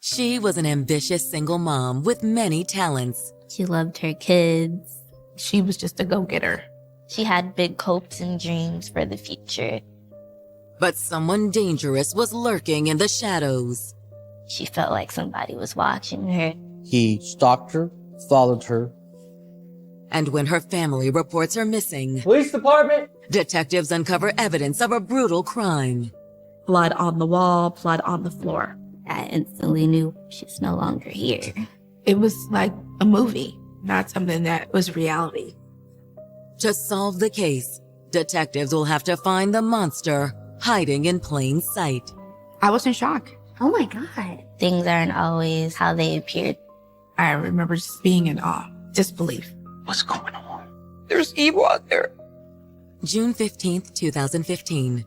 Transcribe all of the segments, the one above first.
She was an ambitious single mom with many talents. She loved her kids. She was just a go-getter. She had big hopes and dreams for the future. But someone dangerous was lurking in the shadows. She felt like somebody was watching her. He stalked her, followed her. And when her family reports her missing, Police department! detectives uncover evidence of a brutal crime. Blood on the wall, blood on the floor. I instantly knew she's no longer here. It was like a movie, not something that was reality. To solve the case, detectives will have to find the monster hiding in plain sight. I was in shock. Oh my God. Things aren't always how they appeared. I remember just being in awe, disbelief. What's going on? There's evil out there. June 15th, 2015.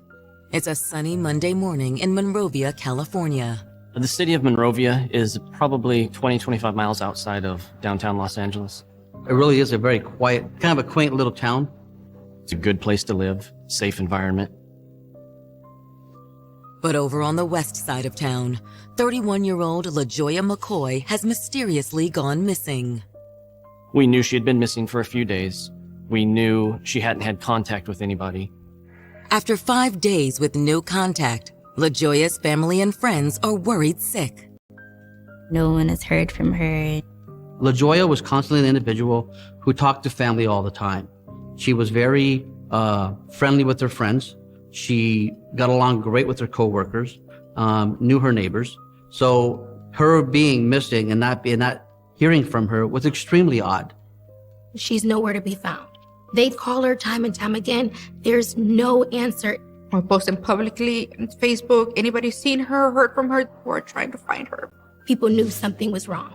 It's a sunny Monday morning in Monrovia, California. The city of Monrovia is probably 20-25 miles outside of downtown Los Angeles. It really is a very quiet, kind of a quaint little town. It's a good place to live, safe environment. But over on the west side of town, 31-year-old LaJoya McCoy has mysteriously gone missing. We knew she had been missing for a few days. We knew she hadn't had contact with anybody. After 5 days with no contact, LaJoya's family and friends are worried sick. No one has heard from her. LaJoya was constantly an individual who talked to family all the time. She was very friendly with her friends. She got along great with her coworkers, knew her neighbors. So her being missing and not hearing from her was extremely odd. She's nowhere to be found. They call her time and time again. There's no answer. We're posting publicly on Facebook. Anybody seen her, heard from her? We're trying to find her. People knew something was wrong.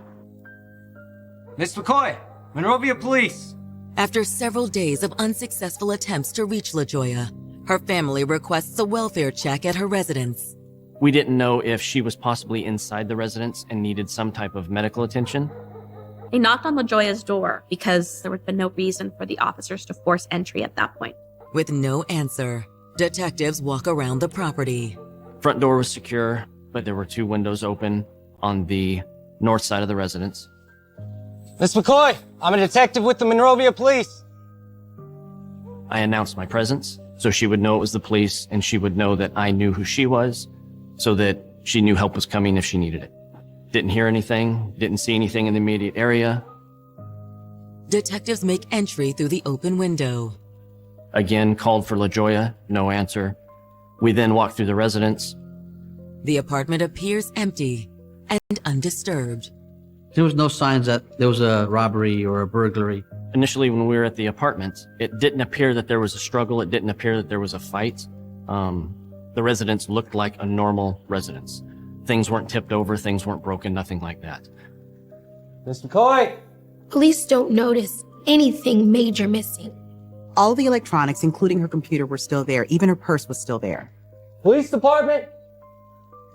Miss McCoy, Monrovia Police. After several days of unsuccessful attempts to reach LaJoya, her family requests a welfare check at her residence. We didn't know if she was possibly inside the residence and needed some type of medical attention. They knocked on LaJoya's door because there had been no reason for the officers to force entry at that point. With no answer, detectives walk around the property. Front door was secure, but there were 2 windows open on the north side of the residence. Miss McCoy, I'm a detective with the Monrovia Police. I announced my presence so she would know it was the police and she would know that I knew who she was so that she knew help was coming if she needed it. Didn't hear anything, didn't see anything in the immediate area. Detectives make entry through the open window. Again, called for LaJoya, no answer. We then walked through the residence. The apartment appears empty and undisturbed. There was no signs that there was a robbery or a burglary. Initially, when we were at the apartment, it didn't appear that there was a struggle. It didn't appear that there was a fight. The residence looked like a normal residence. Things weren't tipped over, things weren't broken, nothing like that. Miss McCoy! Police don't notice anything major missing. All the electronics, including her computer, were still there. Even her purse was still there. Police department!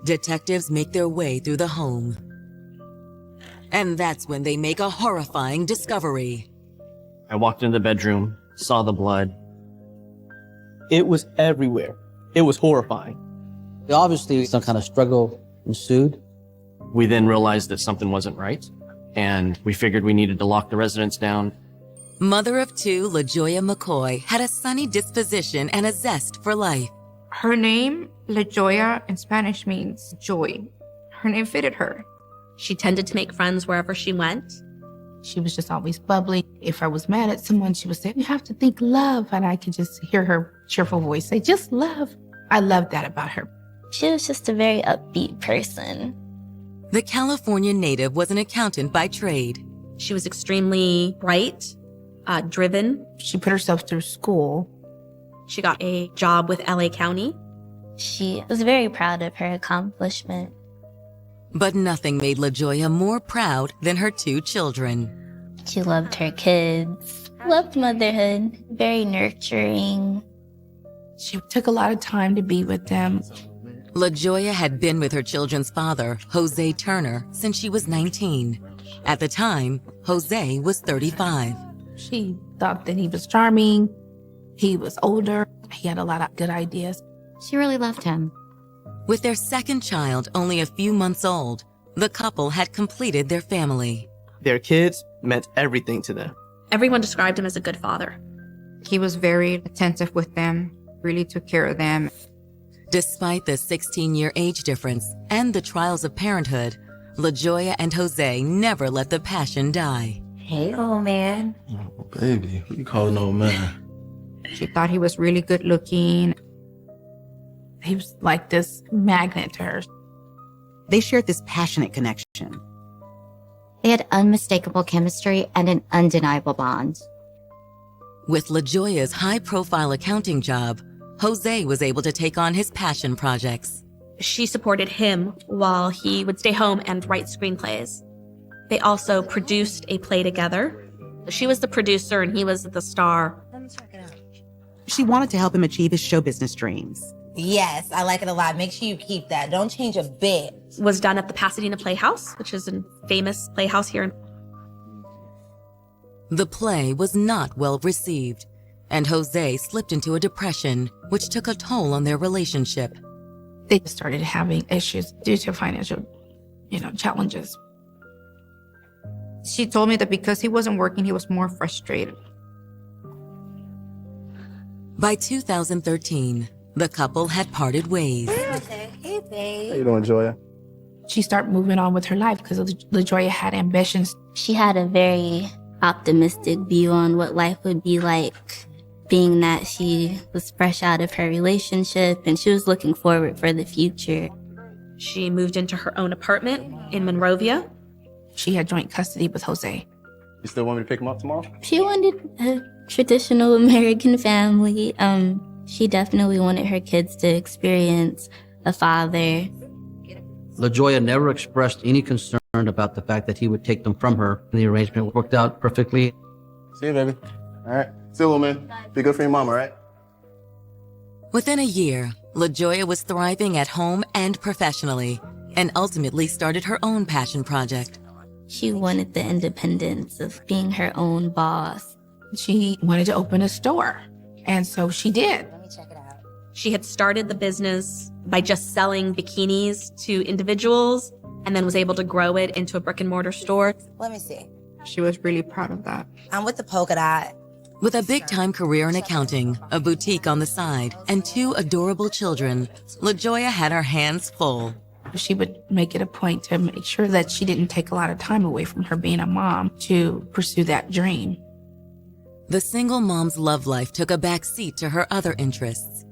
Detectives make their way through the home. And that's when they make a horrifying discovery. I walked into the bedroom, saw the blood. It was everywhere. It was horrifying. Obviously, some kind of struggle ensued. We then realized that something wasn't right, and we figured we needed to lock the residence down. Mother of 2, LaJoya McCoy, had a sunny disposition and a zest for life. Her name, LaJoya, in Spanish means joy. Her name fitted her. She tended to make friends wherever she went. She was just always bubbly. If I was mad at someone, she would say, "You have to think love." And I could just hear her cheerful voice say, "Just love." I loved that about her. She was just a very upbeat person. The California native was an accountant by trade. She was extremely bright, driven. She put herself through school. She got a job with LA County. She was very proud of her accomplishment. But nothing made LaJoya more proud than her 2 children. She loved her kids, loved motherhood, very nurturing. She took a lot of time to be with them. LaJoya had been with her children's father, Jose Turner, since she was 19. At the time, Jose was 35. She thought that he was charming. He was older. He had a lot of good ideas. She really loved him. With their second child only a few months old, the couple had completed their family. Their kids meant everything to them. Everyone described him as a good father. He was very attentive with them, really took care of them. Despite the 16-year age difference and the trials of parenthood, LaJoya and Jose never let the passion die. Hey, old man. Oh, baby, who you calling old man? She thought he was really good looking. He was like this magnet to her. They shared this passionate connection. They had unmistakable chemistry and an undeniable bond. With LaJoya's high-profile accounting job, Jose was able to take on his passion projects. She supported him while he would stay home and write screenplays. They also produced a play together. She was the producer and he was the star. She wanted to help him achieve his show business dreams. Yes, I like it a lot. Make sure you keep that. Don't change a bit. Was done at the Pasadena Playhouse, which is a famous playhouse here. The play was not well received, and Jose slipped into a depression, which took a toll on their relationship. They started having issues due to financial, challenges. She told me that because he wasn't working, he was more frustrated. By 2013, the couple had parted ways. Hey, babe. How you doing, Joya? She started moving on with her life because LaJoya had ambitions. She had a very optimistic view on what life would be like, being that she was fresh out of her relationship and she was looking forward for the future. She moved into her own apartment in Monrovia. She had joint custody with Jose. You still want me to pick him up tomorrow? She wanted a traditional American family. She definitely wanted her kids to experience a father. LaJoya never expressed any concern about the fact that he would take them from her. The arrangement worked out perfectly. See you, baby. All right. See you, little man. Be good for your mom, all right? Within a year, LaJoya was thriving at home and professionally, and ultimately started her own passion project. She wanted the independence of being her own boss. She wanted to open a store, and so she did. Let me check it out. She had started the business by just selling bikinis to individuals and then was able to grow it into a brick and mortar store. Let me see. She was really proud of that. I'm with the polka dot. With a big-time career in accounting, a boutique on the side, and 2 adorable children, LaJoya had her hands full. She would make it a point to make sure that she didn't take a lot of time away from her being a mom to pursue that dream. The single mom's love life took a back seat to her other interests.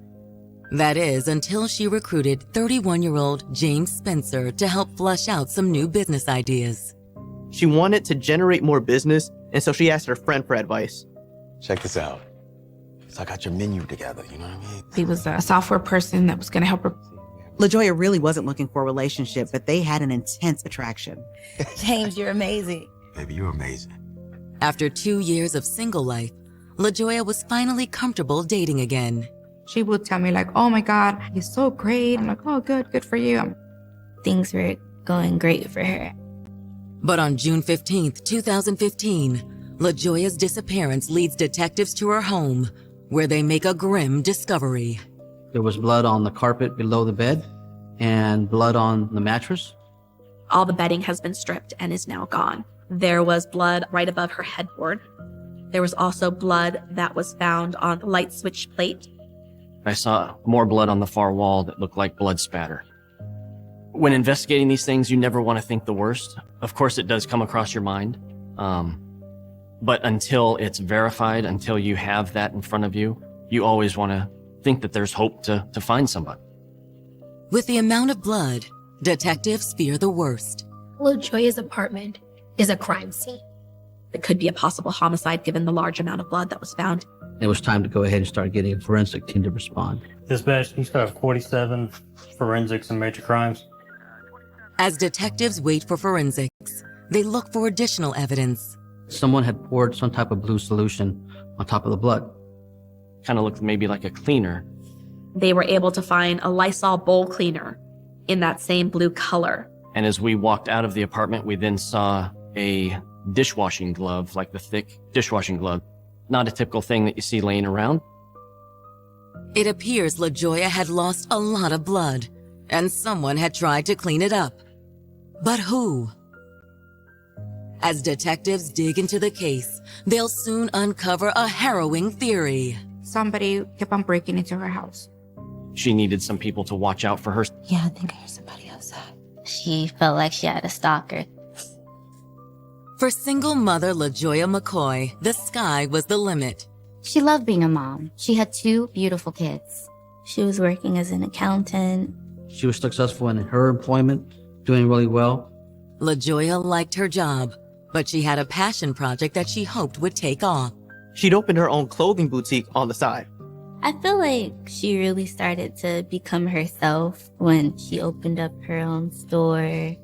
That is, until she recruited 31-year-old James Spencer to help flush out some new business ideas. She wanted to generate more business, and so she asked her friend for advice. Check this out. So I got your menu together, you know what I mean? He was a software person that was going to help her. LaJoya really wasn't looking for a relationship, but they had an intense attraction. James, you're amazing. Baby, you're amazing. After 2 years of single life, LaJoya was finally comfortable dating again. She would tell me like, oh my God, he's so great. I'm like, oh, good for you. Things were going great for her. But on June 15th, 2015, LaJoya's disappearance leads detectives to her home, where they make a grim discovery. There was blood on the carpet below the bed and blood on the mattress. All the bedding has been stripped and is now gone. There was blood right above her headboard. There was also blood that was found on the light switch plate. I saw more blood on the far wall that looked like blood spatter. When investigating these things, you never want to think the worst. Of course, it does come across your mind. But until it's verified, until you have that in front of you, you always want to think that there's hope to find somebody. With the amount of blood, detectives fear the worst. LaJoya's apartment is a crime scene. It could be a possible homicide given the large amount of blood that was found. It was time to go ahead and start getting a forensic team to respond. Dispatch, he's got 47 forensics and major crimes. As detectives wait for forensics, they look for additional evidence. Someone had poured some type of blue solution on top of the blood. Kind of looked maybe like a cleaner. They were able to find a Lysol bowl cleaner in that same blue color. And as we walked out of the apartment, we then saw a dishwashing glove, like the thick dishwashing glove. Not a typical thing that you see laying around. It appears LaJoya had lost a lot of blood, and someone had tried to clean it up. But who? As detectives dig into the case, they'll soon uncover a harrowing theory. Somebody kept on breaking into her house. She needed some people to watch out for her. Yeah, I think I heard somebody outside. She felt like she had a stalker. For single mother LaJoya McCoy, the sky was the limit. She loved being a mom. She had 2 beautiful kids. She was working as an accountant. She was successful in her employment, doing really well. LaJoya liked her job, but she had a passion project that she hoped would take off. She'd opened her own clothing boutique on the side. I feel like she really started to become herself when she opened up her own store.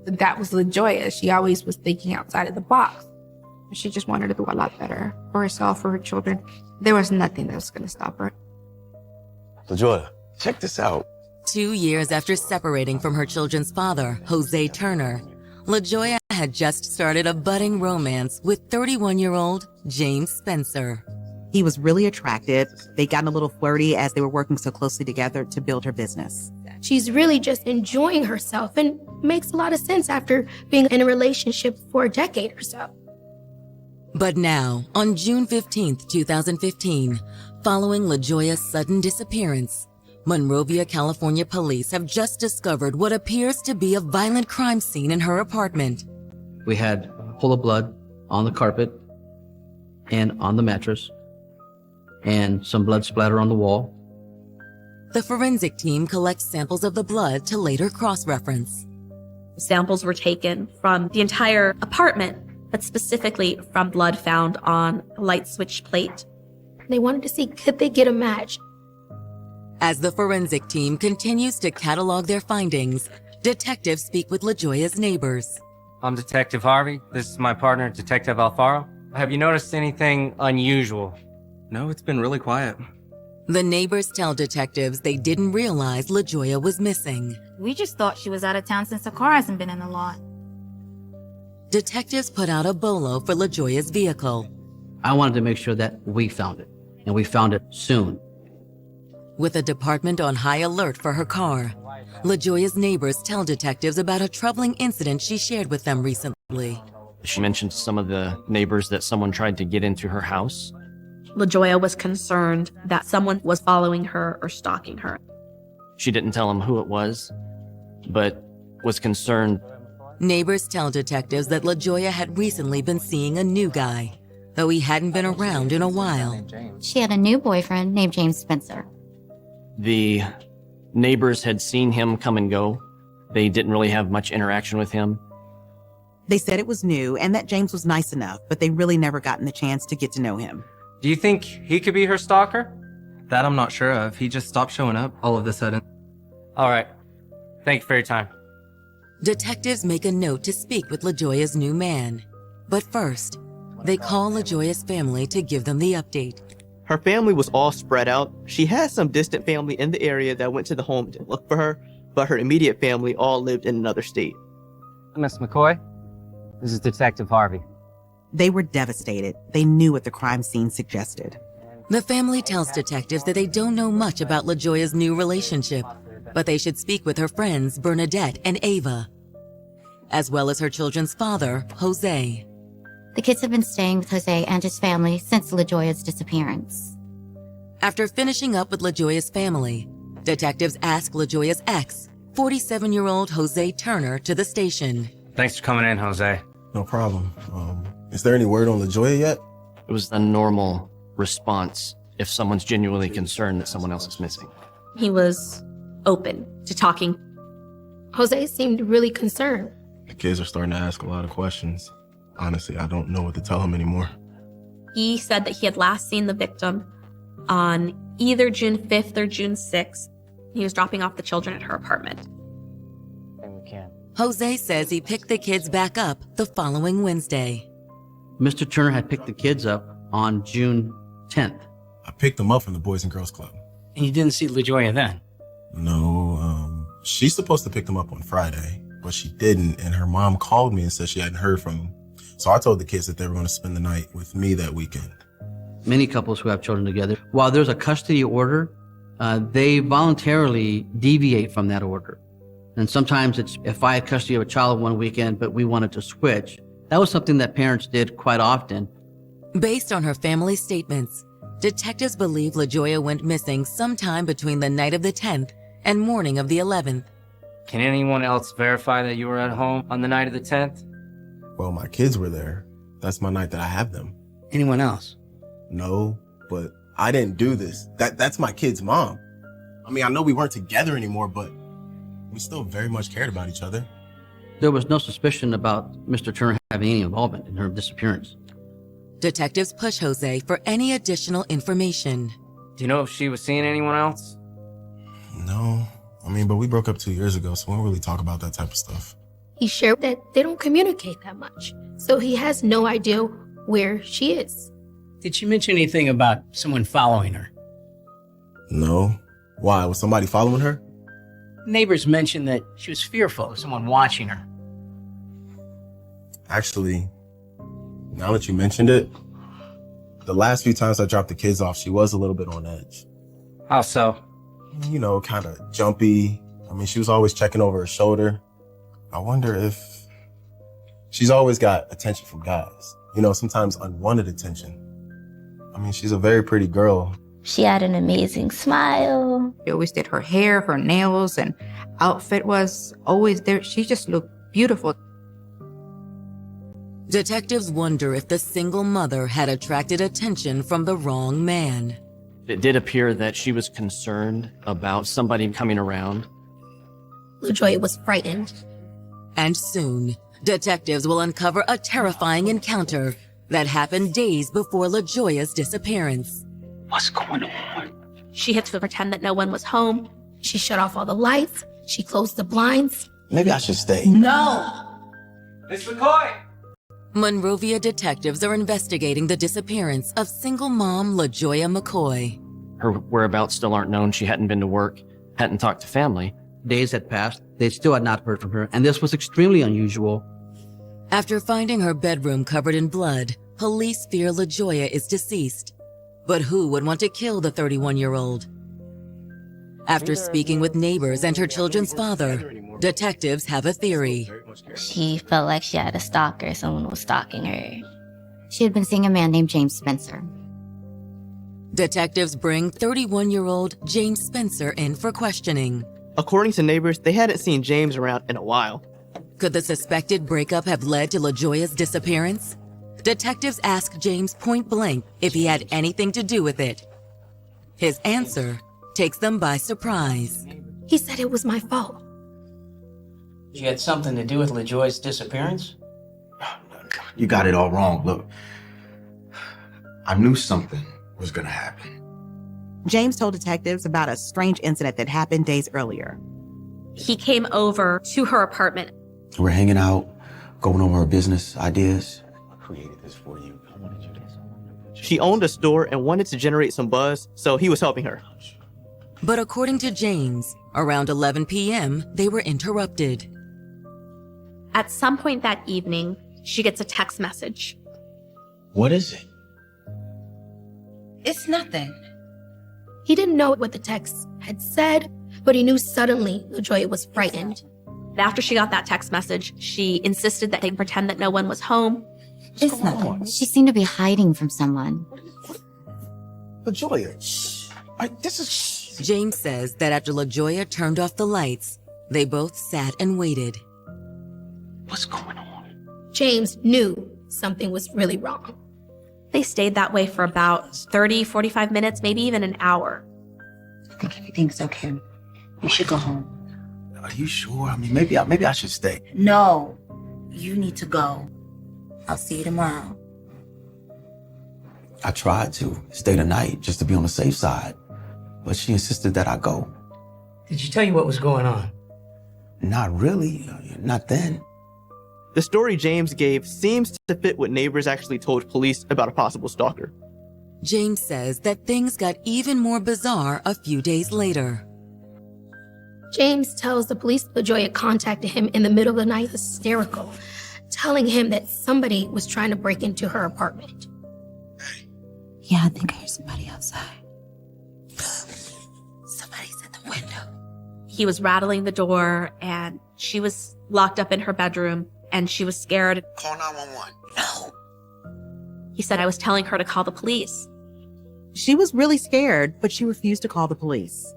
That was LaJoya. She always was thinking outside of the box. She just wanted to do a lot better for herself, for her children. There was nothing that was going to stop her. LaJoya, check this out. 2 years after separating from her children's father, Jose Turner, LaJoya had just started a budding romance with 31-year-old James Spencer. He was really attractive. They got a little flirty as they were working so closely together to build her business. She's really just enjoying herself and makes a lot of sense after being in a relationship for a decade or so. But now, on June 15th, 2015, following LaJoya's sudden disappearance, Monrovia, California police have just discovered what appears to be a violent crime scene in her apartment. We had a pool of blood on the carpet and on the mattress, and some blood splatter on the wall. The forensic team collects samples of the blood to later cross-reference. Samples were taken from the entire apartment, but specifically from blood found on a light switch plate. They wanted to see, could they get a match? As the forensic team continues to catalog their findings, detectives speak with LaJoya's neighbors. I'm Detective Harvey. This is my partner, Detective Alfaro. Have you noticed anything unusual? No, it's been really quiet. The neighbors tell detectives they didn't realize LaJoya was missing. We just thought she was out of town since her car hasn't been in the lot. Detectives put out a bolo for LaJoya's vehicle. I wanted to make sure that we found it, and we found it soon. With the department on high alert for her car, LaJoya's neighbors tell detectives about a troubling incident she shared with them recently. She mentioned to some of the neighbors that someone tried to get into her house. LaJoya was concerned that someone was following her or stalking her. She didn't tell him who it was, but was concerned. Neighbors tell detectives that LaJoya had recently been seeing a new guy, though he hadn't been around in a while. She had a new boyfriend named James Spencer. The neighbors had seen him come and go. They didn't really have much interaction with him. They said it was new and that James was nice enough, but they really never gotten the chance to get to know him. Do you think he could be her stalker? That I'm not sure of. He just stopped showing up all of a sudden. All right. Thank you for your time. Detectives make a note to speak with LaJoya's new man. But first, they call LaJoya's family to give them the update. Her family was all spread out. She had some distant family in the area that went to the home to look for her, but her immediate family all lived in another state. Miss McCoy, this is Detective Harvey. They were devastated. They knew what the crime scene suggested. The family tells detectives that they don't know much about LaJoya's new relationship, but they should speak with her friends Bernadette and Ava, as well as her children's father, Jose. The kids have been staying with Jose and his family since LaJoya's disappearance. After finishing up with LaJoya's family, detectives ask LaJoya's ex, 47-year-old Jose Turner, to the station. Thanks for coming in, Jose. No problem. Is there any word on LaJoya yet? It was the normal response if someone's genuinely concerned that someone else is missing. He was open to talking. Jose seemed really concerned. The kids are starting to ask a lot of questions. Honestly, I don't know what to tell him anymore. He said that he had last seen the victim on either June 5th or June 6th. He was dropping off the children at her apartment. Jose says he picked the kids back up the following Wednesday. Mr. Turner had picked the kids up on June 10th. I picked them up from the Boys and Girls Club. And you didn't see LaJoya then? No, she's supposed to pick them up on Friday, but she didn't, and her mom called me and said she hadn't heard from them. So I told the kids that they were going to spend the night with me that weekend. Many couples who have children together, while there's a custody order, they voluntarily deviate from that order. And sometimes it's if I had custody of a child one weekend, but we wanted to switch. That was something that parents did quite often. Based on her family statements, detectives believe LaJoya went missing sometime between the night of the 10th and morning of the 11th. Can anyone else verify that you were at home on the night of the 10th? Well, my kids were there. That's my night that I have them. Anyone else? No, but I didn't do this. That's my kid's mom. I mean, I know we weren't together anymore, but we still very much cared about each other. There was no suspicion about Mr. Turner having any involvement in her disappearance. Detectives push Jose for any additional information. Do you know if she was seeing anyone else? No. I mean, but we broke up 2 years ago, so we don't really talk about that type of stuff. He shared that they don't communicate that much, so he has no idea where she is. Did she mention anything about someone following her? No. Why? Was somebody following her? Neighbors mentioned that she was fearful of someone watching her. Actually, now that you mentioned it, the last few times I dropped the kids off, she was a little bit on edge. How so? You know, kind of jumpy. I mean, she was always checking over her shoulder. I wonder if she's always got attention from guys. You know, sometimes unwanted attention. I mean, she's a very pretty girl. She had an amazing smile. She always did her hair, her nails, and outfit was always there. She just looked beautiful. Detectives wonder if the single mother had attracted attention from the wrong man. It did appear that she was concerned about somebody coming around. LaJoya was frightened. And soon, detectives will uncover a terrifying encounter that happened days before LaJoya's disappearance. What's going on? She had to pretend that no one was home. She shut off all the lights. She closed the blinds. Maybe I should stay. No! Miss McCoy! Monrovia detectives are investigating the disappearance of single mom LaJoya McCoy. Her whereabouts still aren't known. She hadn't been to work, hadn't talked to family. Days had passed. They still had not heard from her, and this was extremely unusual. After finding her bedroom covered in blood, police fear LaJoya is deceased. But who would want to kill the 31-year-old? After speaking with neighbors and her children's father, detectives have a theory. She felt like she had a stalker. Someone was stalking her. She had been seeing a man named James Spencer. Detectives bring 31-year-old James Spencer in for questioning. According to neighbors, they hadn't seen James around in a while. Could the suspected breakup have led to LaJoya's disappearance? Detectives ask James point blank if he had anything to do with it. His answer takes them by surprise. He said it was my fault. She had something to do with LaJoya's disappearance? You got it all wrong. Look, I knew something was gonna happen. James told detectives about a strange incident that happened days earlier. He came over to her apartment. We're hanging out, going over our business ideas. I created this for you. I wanted you to. She owned a store and wanted to generate some buzz, so he was helping her. But according to James, around 11 p.m., they were interrupted. At some point that evening, she gets a text message. What is it? It's nothing. He didn't know what the text had said, but he knew suddenly LaJoya was frightened. After she got that text message, she insisted that they pretend that no one was home. It's nothing. She seemed to be hiding from someone. LaJoya, this is... James says that after LaJoya turned off the lights, they both sat and waited. What's going on? James knew something was really wrong. They stayed that way for about 30, 45 minutes, maybe even an hour. I think everything's okay. We should go home. Are you sure? I mean, maybe I should stay. No, you need to go. I'll see you tomorrow. I tried to stay the night just to be on the safe side, but she insisted that I go. Did she tell you what was going on? Not really. Not then. The story James gave seems to fit what neighbors actually told police about a possible stalker. James says that things got even more bizarre a few days later. James tells the police LaJoya contacted him in the middle of the night, hysterical, telling him that somebody was trying to break into her apartment. Yeah, I think I hear somebody outside. Somebody's in the window. He was rattling the door and she was locked up in her bedroom and she was scared. Call 911. No. He said I was telling her to call the police. She was really scared, but she refused to call the police.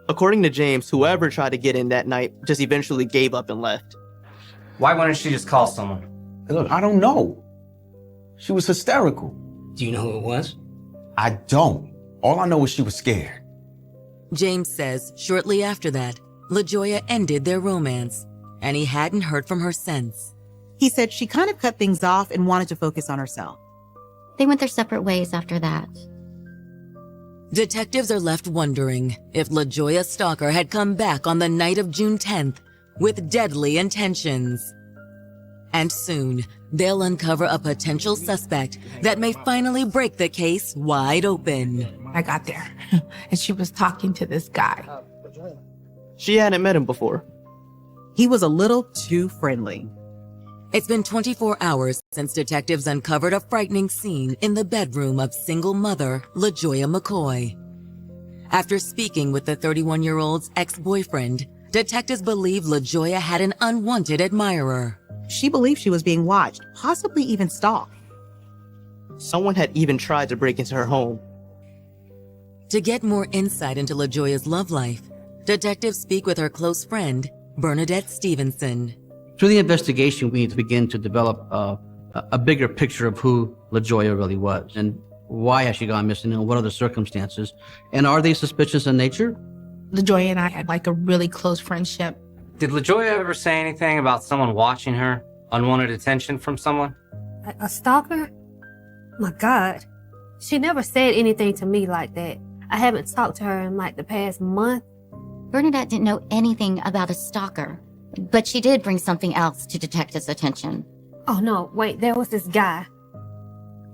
According to James, whoever tried to get in that night just eventually gave up and left. Why wouldn't she just call someone? Look, I don't know. She was hysterical. Do you know who it was? I don't. All I know is she was scared. James says shortly after that, LaJoya ended their romance, and he hadn't heard from her since. He said she kind of cut things off and wanted to focus on herself. They went their separate ways after that. Detectives are left wondering if LaJoya's stalker had come back on the night of June 10th with deadly intentions. And soon, they'll uncover a potential suspect that may finally break the case wide open. I got there, and she was talking to this guy. She hadn't met him before. He was a little too friendly. It's been 24 hours since detectives uncovered a frightening scene in the bedroom of single mother LaJoya McCoy. After speaking with the 31-year-old's ex-boyfriend, detectives believe LaJoya had an unwanted admirer. She believed she was being watched, possibly even stalked. Someone had even tried to break into her home. To get more insight into LaJoya's love life, detectives speak with her close friend, Bernadette Stevenson. Through the investigation, we need to begin to develop a bigger picture of who LaJoya really was and why has she gone missing and what are the circumstances. And are they suspicious in nature? LaJoya and I had like a really close friendship. Did LaJoya ever say anything about someone watching her? Unwanted attention from someone? A stalker? My God. She never said anything to me like that. I haven't talked to her in like the past month. Bernadette didn't know anything about a stalker, but she did bring something else to detectives' attention. Oh no, wait, there was this guy.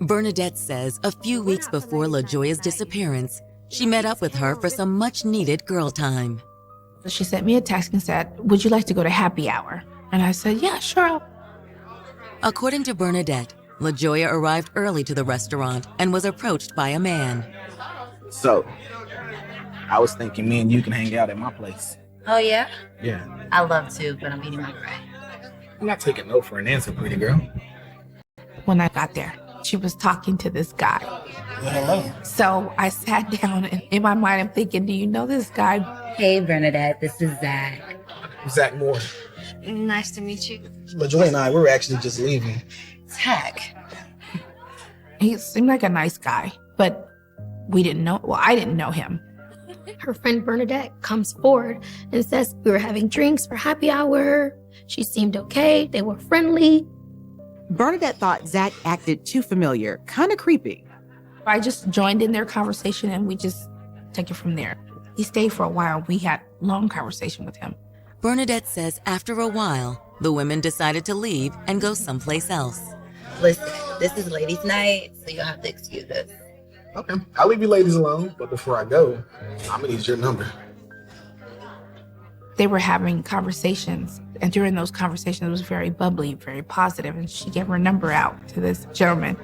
Bernadette says a few weeks before LaJoya's disappearance, she met up with her for some much-needed girl time. She sent me a text and said, "Would you like to go to happy hour?" And I said, "Yeah, sure." According to Bernadette, LaJoya arrived early to the restaurant and was approached by a man. So, I was thinking me and you can hang out at my place. Oh, yeah? Yeah. I love to, but I'm eating my bread. I'm not taking no for an answer, pretty girl. When I got there, she was talking to this guy. Hello. So I sat down, and in my mind, I'm thinking, do you know this guy? Hey, Bernadette, this is Zach. Zach Moore. Nice to meet you. LaJoya and I, we were actually just leaving. Zach. He seemed like a nice guy, but we didn't know, well, I didn't know him. Her friend Bernadette comes forward and says we were having drinks for happy hour. She seemed okay. They were friendly. Bernadette thought Zach acted too familiar, kind of creepy. I just joined in their conversation and we just took it from there. He stayed for a while. We had long conversation with him. Bernadette says after a while, the women decided to leave and go someplace else. Listen, this is ladies' night, so you'll have to excuse us. Okay, I'll leave you ladies alone, but before I go, I'm gonna need your number. They were having conversations, and during those conversations, it was very bubbly, very positive, and she gave her number out to this gentleman.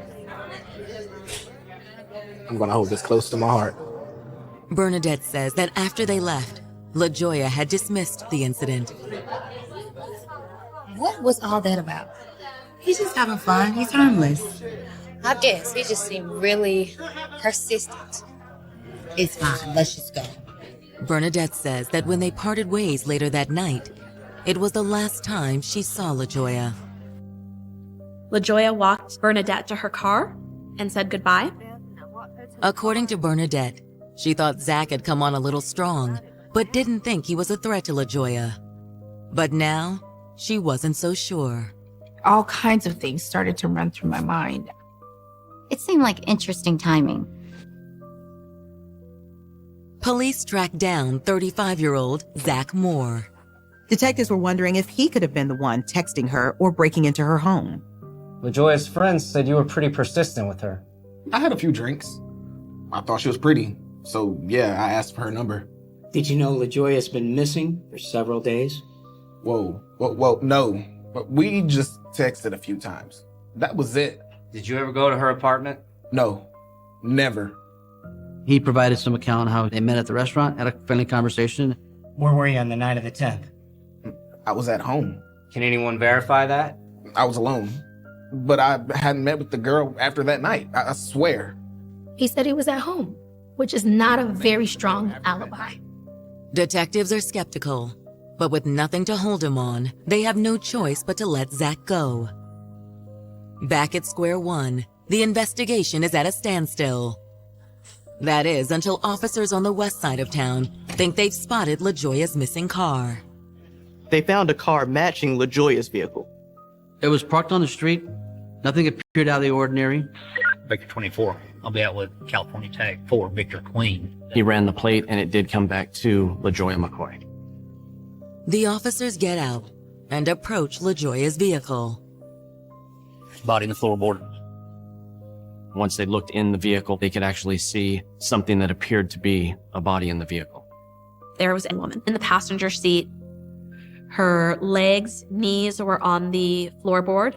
I'm gonna hold this close to my heart. Bernadette says that after they left, LaJoya had dismissed the incident. What was all that about? He's just having fun. He's harmless. I guess he just seemed really persistent. It's fine. Let's just go. Bernadette says that when they parted ways later that night, it was the last time she saw LaJoya. LaJoya walked Bernadette to her car and said goodbye. According to Bernadette, she thought Zach had come on a little strong, but didn't think he was a threat to LaJoya. But now, she wasn't so sure. All kinds of things started to run through my mind. It seemed like interesting timing. Police tracked down 35-year-old Zach Moore. Detectives were wondering if he could have been the one texting her or breaking into her home. LaJoya's friends said you were pretty persistent with her. I had a few drinks. I thought she was pretty, so yeah, I asked for her number. Did you know LaJoya's been missing for several days? Whoa, no. But we just texted a few times. That was it. Did you ever go to her apartment? No, never. He provided some account how they met at the restaurant, had a friendly conversation, Where were you on the night of the 10th? I was at home. Can anyone verify that? I was alone. But I hadn't met with the girl after that night. I swear. He said he was at home, which is not a very strong alibi. Detectives are skeptical, but with nothing to hold him on, they have no choice but to let Zach go. Back at square one, the investigation is at a standstill. That is until officers on the west side of town think they've spotted LaJoya's missing car. They found a car matching LaJoya's vehicle. It was parked on the street. Nothing appeared out of the ordinary. Victor 24. I'll be out with California Tag 4, Victor Queen. He ran the plate and it did come back to LaJoya McCoy. The officers get out and approach LaJoya's vehicle. Body in the floorboard. Once they looked in the vehicle, they could actually see something that appeared to be a body in the vehicle. There was a woman in the passenger seat. Her legs, knees were on the floorboard.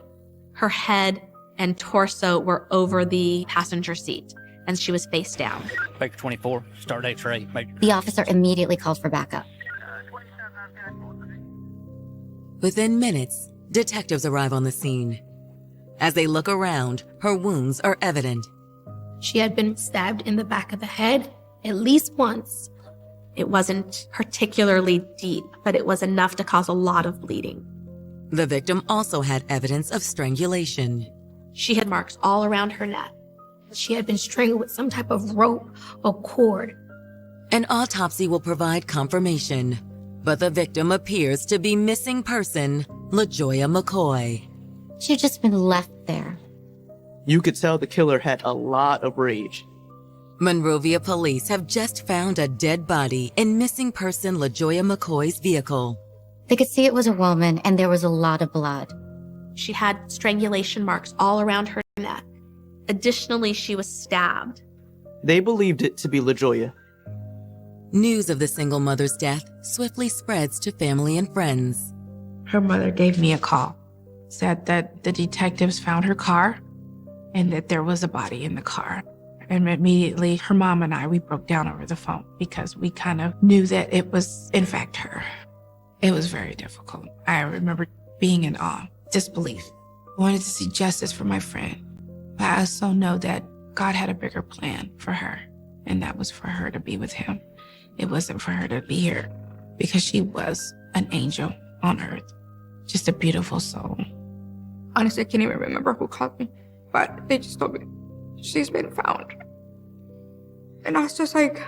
Her head and torso were over the passenger seat, and she was face down. Victor 24. Start X-ray. The officer immediately called for backup. Within minutes, detectives arrive on the scene. As they look around, her wounds are evident. She had been stabbed in the back of the head at least once. It wasn't particularly deep, but it was enough to cause a lot of bleeding. The victim also had evidence of strangulation. She had marks all around her neck. She had been strangled with some type of rope or cord. An autopsy will provide confirmation, but the victim appears to be missing person LaJoya McCoy. She'd just been left there. You could tell the killer had a lot of rage. Monrovia police have just found a dead body in missing person LaJoya McCoy's vehicle. They could see it was a woman and there was a lot of blood. She had strangulation marks all around her neck. Additionally, she was stabbed. They believed it to be LaJoya. News of the single mother's death swiftly spreads to family and friends. Her mother gave me a call, said that the detectives found her car and that there was a body in the car. And immediately, her mom and I, we broke down over the phone because we kind of knew that it was, in fact, her. It was very difficult. I remember being in awe, disbelief. I wanted to see justice for my friend. But I also know that God had a bigger plan for her, and that was for her to be with him. It wasn't for her to be here because she was an angel on earth, just a beautiful soul. Honestly, I can't even remember who called me, but they just told me she's been found. And I was just like,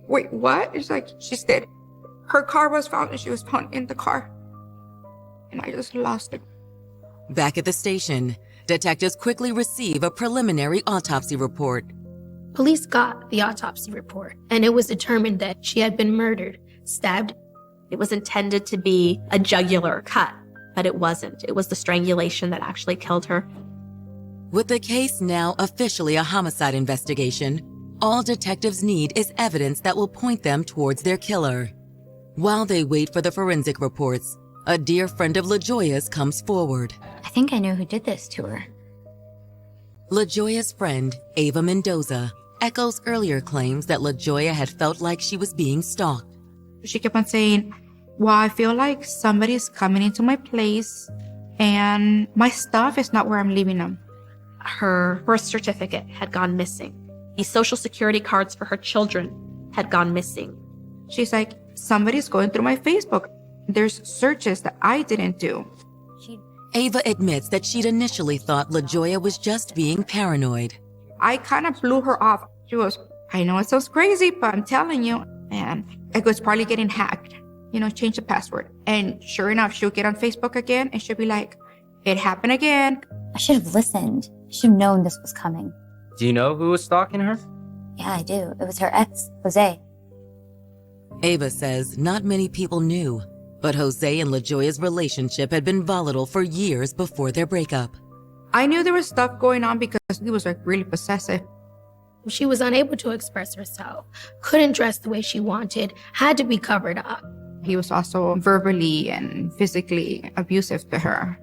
wait, what? It's like, she's dead. Her car was found and she was found in the car. And I just lost it. Back at the station, detectives quickly receive a preliminary autopsy report. Police got the autopsy report, and it was determined that she had been murdered, stabbed. It was intended to be a jugular cut, but it wasn't. It was the strangulation that actually killed her. With the case now officially a homicide investigation, all detectives need is evidence that will point them towards their killer. While they wait for the forensic reports, a dear friend of LaJoya's comes forward. I think I know who did this to her. LaJoya's friend, Ava Mendoza, echoes earlier claims that LaJoya had felt like she was being stalked. She kept on saying, well, I feel like somebody's coming into my place and my stuff is not where I'm leaving them. Her birth certificate had gone missing. The social security cards for her children had gone missing. She's like, somebody's going through my Facebook. There's searches that I didn't do. Ava admits that she'd initially thought LaJoya was just being paranoid. I kind of blew her off. She goes, I know it sounds crazy, but I'm telling you. And it was probably getting hacked. Change the password. And sure enough, she'll get on Facebook again and she'll be like, it happened again. I should have listened. I should have known this was coming. Do you know who was stalking her? Yeah, I do. It was her ex, Jose. Ava says not many people knew, but Jose and LaJoya's relationship had been volatile for years before their breakup. I knew there was stuff going on because he was really possessive. She was unable to express herself, couldn't dress the way she wanted, had to be covered up. He was also verbally and physically abusive to her.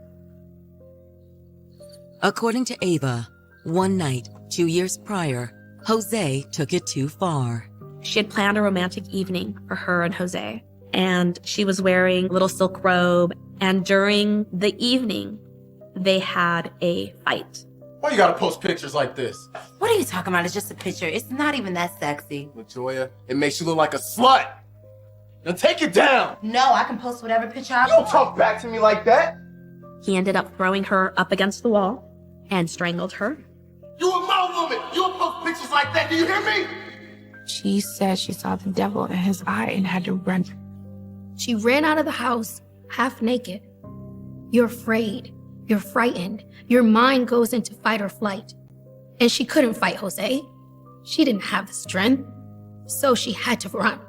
According to Ava, one night, 2 years prior, Jose took it too far. She had planned a romantic evening for her and Jose, and she was wearing a little silk robe. And during the evening, they had a fight. Why you gotta post pictures like this? What are you talking about? It's just a picture. It's not even that sexy. LaJoya, it makes you look like a slut. Now take it down. No, I can post whatever picture I You don't talk back to me like that. He ended up throwing her up against the wall and strangled her. You a my woman. You don't post pictures like that. Do you hear me? She said she saw the devil in his eye and had to run. She ran out of the house half naked. You're afraid. You're frightened. Your mind goes into fight or flight. And she couldn't fight Jose. She didn't have the strength. So she had to run.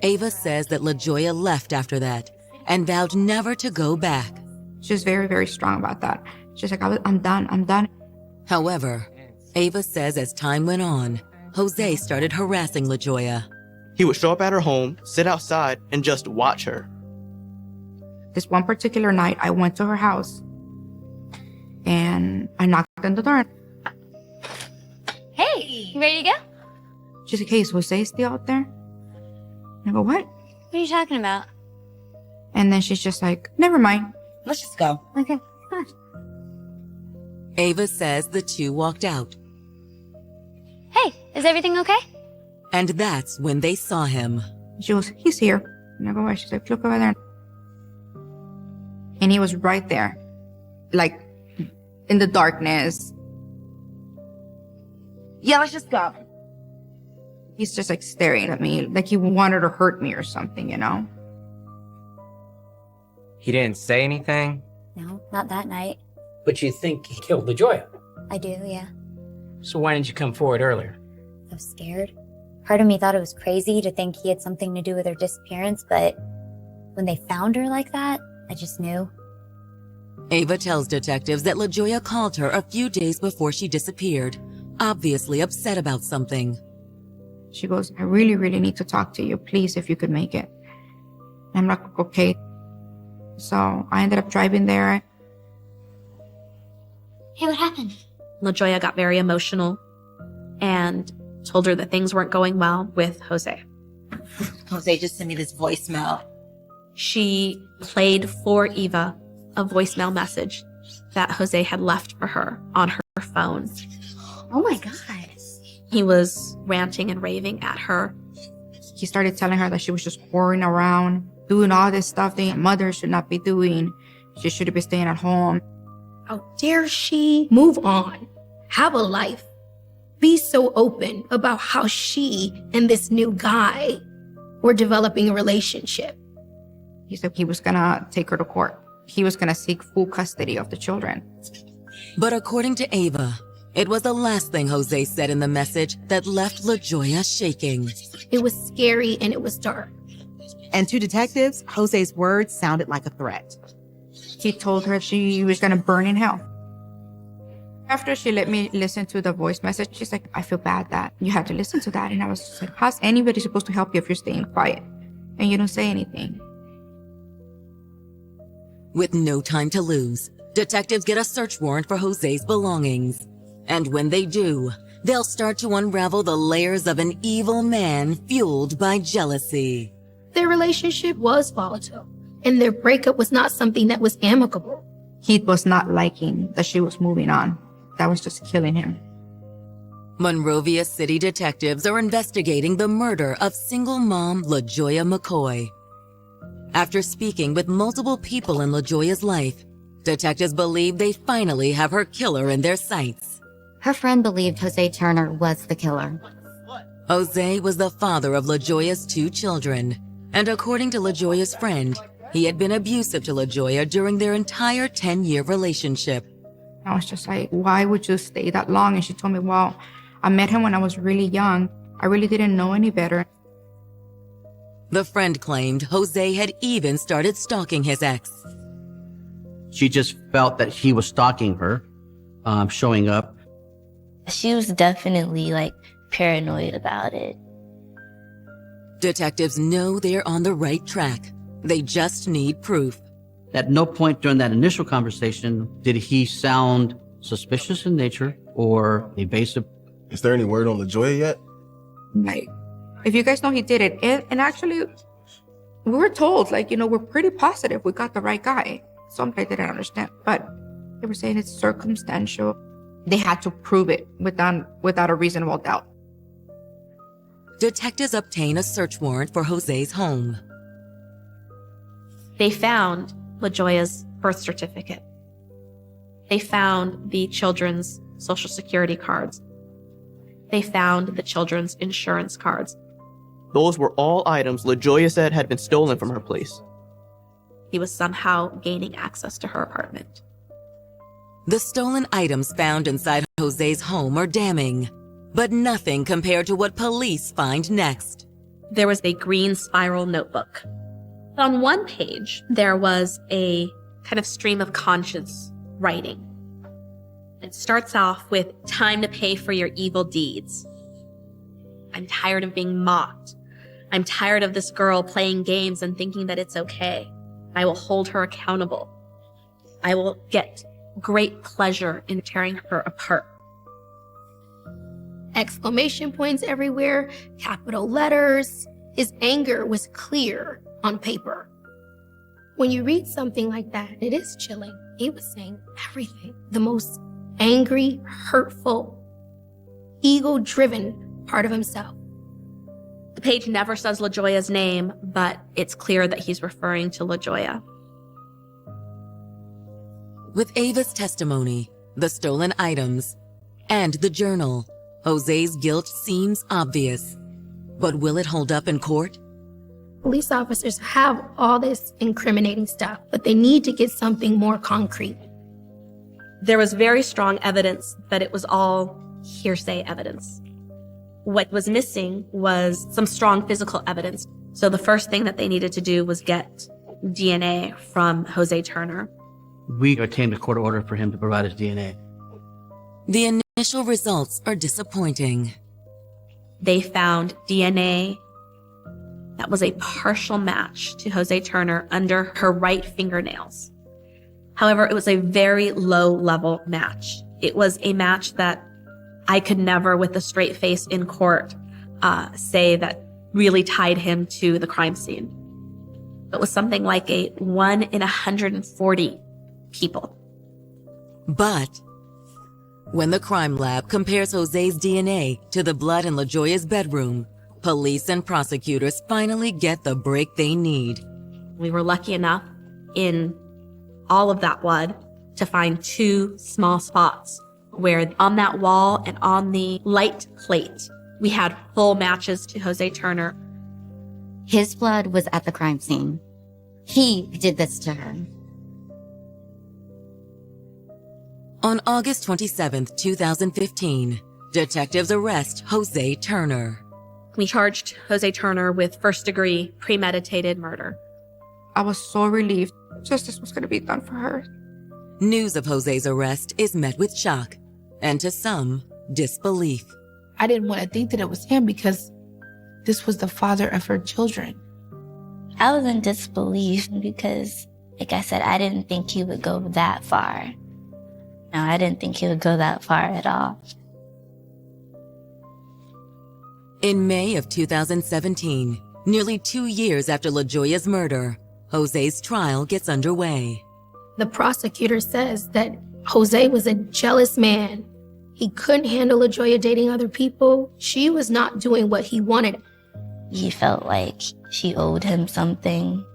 Ava says that LaJoya left after that and vowed never to go back. She was very, very strong about that. She's like, I'm done. However, Ava says as time went on, Jose started harassing LaJoya. He would show up at her home, sit outside, and just watch her. This one particular night, I went to her house and I knocked on the door. Hey, you ready to go? She's like, hey, is Jose still out there? And I go, what? What are you talking about? And then she's just like, never mind. Let's just go. Okay. Ava says the two walked out. Hey, is everything okay? And that's when they saw him. She goes, he's here. And I go, why? She's like, look over there. And he was right there, like in the darkness. Yeah, let's just go. He's just like staring at me, like he wanted to hurt me or something, you know? He didn't say anything? No, not that night. But you think he killed LaJoya? I do, yeah. So why didn't you come forward earlier? I was scared. Part of me thought it was crazy to think he had something to do with her disappearance, but when they found her like that, I just knew. Ava tells detectives that LaJoya called her a few days before she disappeared, obviously upset about something. She goes, I really, really need to talk to you. Please, if you could make it. And I'm like, okay. So I ended up driving there. Hey, what happened? LaJoya got very emotional and told her that things weren't going well with Jose. Jose just sent me this voicemail. She played for Eva a voicemail message that Jose had left for her on her phone. Oh my God. He was ranting and raving at her. He started telling her that she was just whoring around, doing all this stuff that mother should not be doing. She should be staying at home. How dare she move on, have a life, be so open about how she and this new guy were developing a relationship. He said he was gonna take her to court. He was gonna seek full custody of the children. But according to Ava, it was the last thing Jose said in the message that left LaJoya shaking. It was scary and it was dark. And to detectives, Jose's words sounded like a threat. He told her she was gonna burn in hell. After she let me listen to the voice message, she's like, I feel bad that you had to listen to that. And I was just like, how's anybody supposed to help you if you're staying quiet and you don't say anything? With no time to lose, detectives get a search warrant for Jose's belongings. And when they do, they'll start to unravel the layers of an evil man fueled by jealousy. Their relationship was volatile, and their breakup was not something that was amicable. He was not liking that she was moving on. That was just killing him. Monrovia City detectives are investigating the murder of single mom LaJoya McCoy. After speaking with multiple people in LaJoya's life, detectives believe they finally have her killer in their sights. Her friend believed Jose Turner was the killer. Jose was the father of LaJoya's 2 children, and according to LaJoya's friend, he had been abusive to LaJoya during their entire 10-year relationship. I was just like, why would you stay that long? And she told me, well, I met him when I was really young. I really didn't know any better. The friend claimed Jose had even started stalking his ex. She just felt that he was stalking her, showing up. She was definitely paranoid about it. Detectives know they're on the right track. They just need proof. At no point during that initial conversation did he sound suspicious in nature or evasive. Is there any word on LaJoya yet? if you guys know he did it. And actually, we were told, like, you know, we're pretty positive we got the right guy. Something I didn't understand, but they were saying it's circumstantial. They had to prove it without a reasonable doubt. Detectives obtain a search warrant for Jose's home. They found LaJoya's birth certificate. They found the children's social security cards. They found the children's insurance cards. Those were all items LaJoya said had been stolen from her place. He was somehow gaining access to her apartment. The stolen items found inside Jose's home are damning, but nothing compared to what police find next. There was a green spiral notebook. On one page, there was a kind of stream of conscience writing. It starts off with, "Time to pay for your evil deeds. I'm tired of being mocked. I'm tired of this girl playing games and thinking that it's okay. I will hold her accountable. I will get great pleasure in tearing her apart." Exclamation points everywhere, capital letters. His anger was clear on paper. When you read something like that, it is chilling. He was saying everything. The most angry, hurtful, ego-driven part of himself. The page never says LaJoya's name, but it's clear that he's referring to LaJoya. With Ava's testimony, the stolen items, and the journal, Jose's guilt seems obvious. But will it hold up in court? Police officers have all this incriminating stuff, but they need to get something more concrete. There was very strong evidence that it was all hearsay evidence. What was missing was some strong physical evidence. So the first thing that they needed to do was get DNA from Jose Turner. We obtained a court order for him to provide his DNA. The initial results are disappointing. They found DNA that was a partial match to Jose Turner under her right fingernails. However, it was a very low-level match. It was a match that I could never, with a straight face in court, say that really tied him to the crime scene. It was something like a 1 in 140 people. But when the crime lab compares Jose's DNA to the blood in LaJoya's bedroom, police and prosecutors finally get the break they need. We were lucky enough in all of that blood to find 2 small spots where on that wall and on the light plate, we had full matches to Jose Turner. His blood was at the crime scene. He did this to her. On August 27, 2015, detectives arrest Jose Turner. We charged Jose Turner with first-degree premeditated murder. I was so relieved justice was going to be done for her. News of Jose's arrest is met with shock, and to some, disbelief. I didn't want to think that it was him because this was the father of her children. I was in disbelief because, like I said, I didn't think he would go that far. No, I didn't think he would go that far at all. In May of 2017, nearly 2 years after LaJoya's murder, Jose's trial gets underway. The prosecutor says that Jose was a jealous man. He couldn't handle LaJoya dating other people. She was not doing what he wanted. He felt like she owed him something.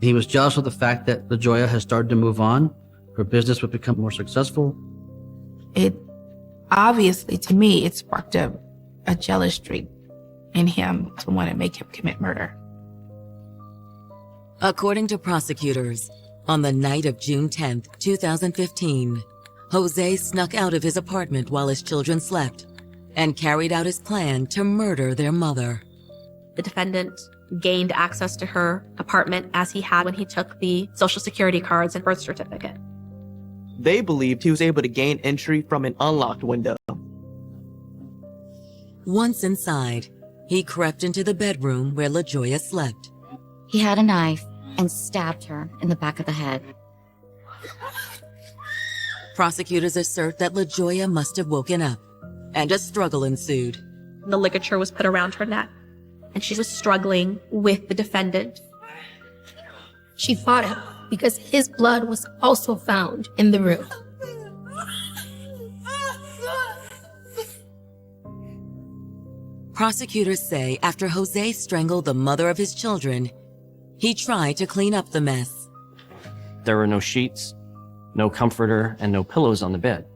He was jealous of the fact that LaJoya has started to move on. Her business would become more successful. It obviously, to me, it sparked a jealous streak in him to want to make him commit murder. According to prosecutors, on the night of June 10, 2015, Jose snuck out of his apartment while his children slept and carried out his plan to murder their mother. The defendant gained access to her apartment as he had when he took the social security cards and birth certificate. They believed he was able to gain entry from an unlocked window. Once inside, he crept into the bedroom where LaJoya slept. He had a knife and stabbed her in the back of the head. Prosecutors assert that LaJoya must have woken up, and a struggle ensued. The ligature was put around her neck. and she was struggling with the defendant. She fought him because his blood was also found in the room. Prosecutors say after Jose strangled the mother of his children, he tried to clean up the mess. There were no sheets, no comforter, and no pillows on the bed.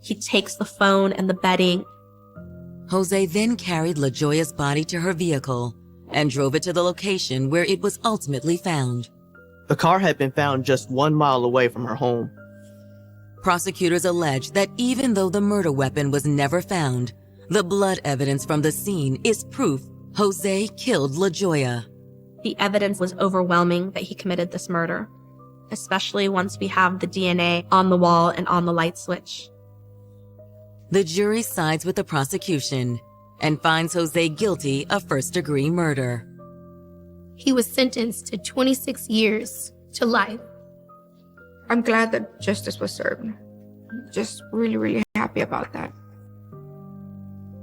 He takes the phone and the bedding. Jose then carried LaJoya's body to her vehicle and drove it to the location where it was ultimately found. The car had been found just 1 mile away from her home. Prosecutors allege that even though the murder weapon was never found, the blood evidence from the scene is proof Jose killed LaJoya. The evidence was overwhelming that he committed this murder, especially once we have the DNA on the wall and on the light switch. The jury sides with the prosecution and finds Jose guilty of first-degree murder. He was sentenced to 26 years to life. I'm glad that justice was served. Just really, really happy about that.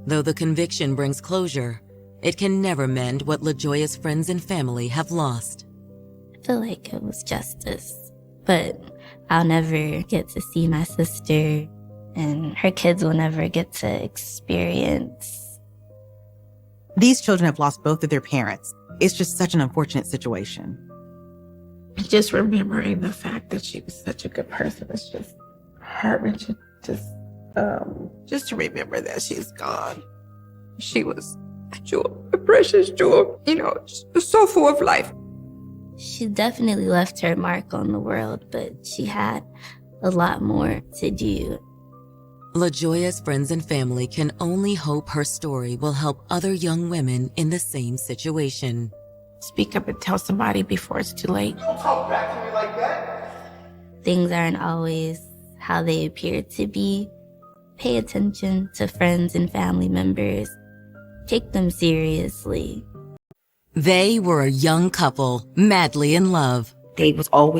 Though the conviction brings closure, it can never mend what LaJoya's friends and family have lost. I feel like it was justice, but I'll never get to see my sister, and her kids will never get to experience. These children have lost both of their parents. It's just such an unfortunate situation. Just remembering the fact that she was such a good person is just heart-wrenching. Just to remember that she's gone. She was a jewel, a precious jewel, so full of life. She definitely left her mark on the world, but she had a lot more to do. LaJoya's friends and family can only hope her story will help other young women in the same situation. Speak up and tell somebody before it's too late. Don't talk back to me like that. Things aren't always how they appear to be. Pay attention to friends and family members. Take them seriously. They were a young couple, madly in love. They was always